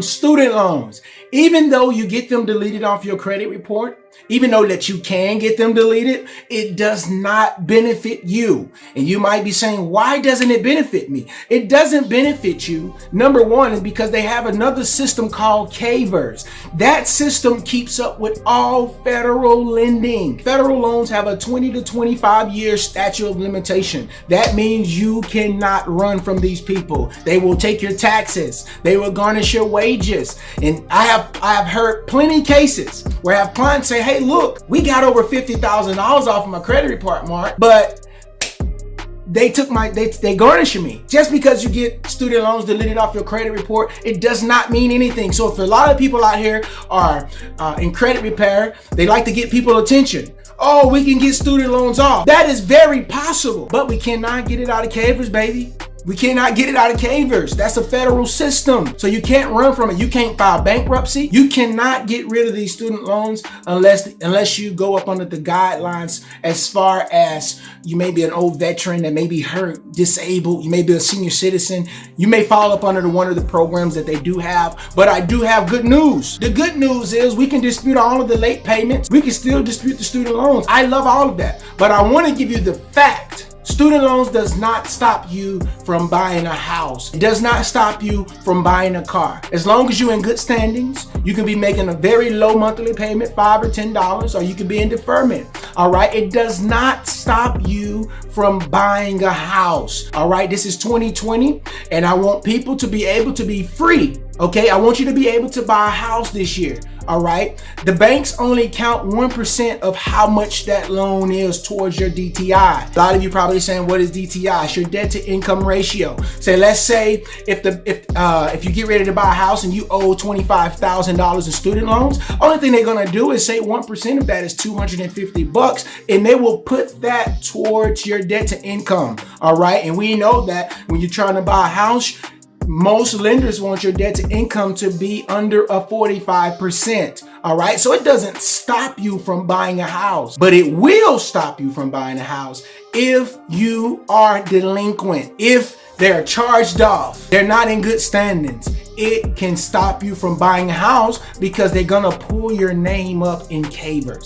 Student loans, even though you get them deleted off your credit report, even though that you can get them deleted, it does not benefit you. And you might be saying, why doesn't it benefit me? It doesn't benefit you. Number one is because they have another system called CAVERS. That system keeps up with all federal lending. Federal loans have a 20 to 25 year statute of limitation. That means you cannot run from these people. They will take your taxes. They will garnish your wages. And I have heard plenty of cases where I have clients say, hey, look, we got over $50,000 off of my credit report, Mark, but they garnish me. Just because you get student loans deleted off your credit report, it does not mean anything. So if a lot of people out here are in credit repair, they like to get people attention. Oh, we can get student loans off. That is very possible, but we cannot get it out of CAVERS, baby. We cannot get it out of CAVERS. That's a federal system. So you can't run from it. You can't file bankruptcy. You cannot get rid of these student loans unless you go up under the guidelines as far as you may be an old veteran that may be hurt, disabled. You may be a senior citizen. You may fall up under one of the programs that they do have. But I do have good news. The good news is we can dispute all of the late payments. We can still dispute the student loans. I love all of that. But I want to give you the fact. Student loans does not stop you from buying a house. It does not stop you from buying a car. As long as you're in good standings, you can be making a very low monthly payment, $5 or $10, or you can be in deferment. All right. It does not stop you from buying a house. All right. This is 2020, and I want people to be able to be free. Okay. I want you to be able to buy a house this year. All right. The banks only count 1% of how much that loan is towards your DTI. A lot of you probably saying, what is DTI? It's your debt to income ratio. Say, let's say if you get ready to buy a house and you owe $25,000 in student loans, only thing they're going to do is say 1% of that is $250, and they will put that towards your debt to income. All right. And we know that when you're trying to buy a house, most lenders want your debt to income to be under a 45%. All right. So it doesn't stop you from buying a house, but it will stop you from buying a house if you are delinquent, if they're charged off, they're not in good standings. It can stop you from buying a house because they're going to pull your name up in CAVERS.